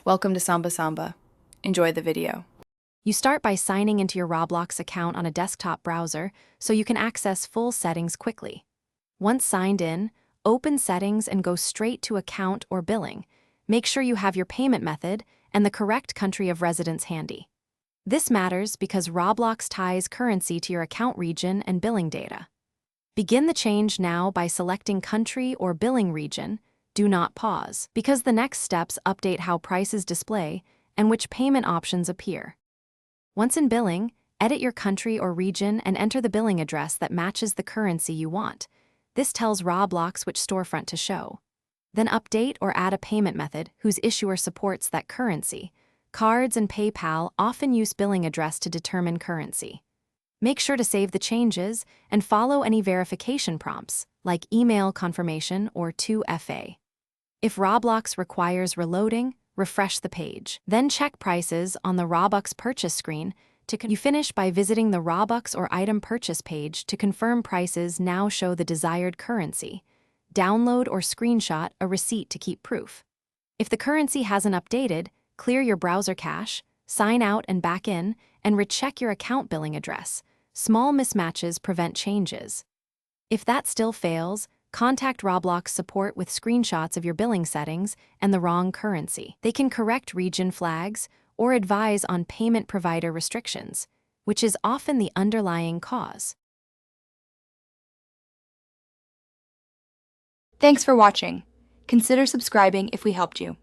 Welcome to Samba Samba. Enjoy the video. You start by signing into your Roblox account on a desktop browser so you can access full settings quickly. Once signed in, open Settings and go straight to Account or Billing. Make sure you have your payment method and the correct country of residence handy. This matters because Roblox ties currency to your account region and billing data. Begin the change now by selecting Country or Billing Region. Do not pause, because the next steps update how prices display and which payment options appear. Once in billing, edit your country or region and enter the billing address that matches the currency you want. This tells Roblox which storefront to show. Then update or add a payment method whose issuer supports that currency. Cards and PayPal often use billing address to determine currency. Make sure to save the changes and follow any verification prompts, like email confirmation or 2FA. If Roblox requires reloading, refresh the page. Then check prices on the Robux purchase screen. You finish by visiting the Robux or item purchase page to confirm prices now show the desired currency. Download or screenshot a receipt to keep proof. If the currency hasn't updated, clear your browser cache, sign out and back in, and recheck your account billing address. Small mismatches prevent changes. If that still fails, contact Roblox support with screenshots of your billing settings and the wrong currency. They can correct region flags or advise on payment provider restrictions, which is often the underlying cause. Thanks for watching. Consider subscribing if we helped you.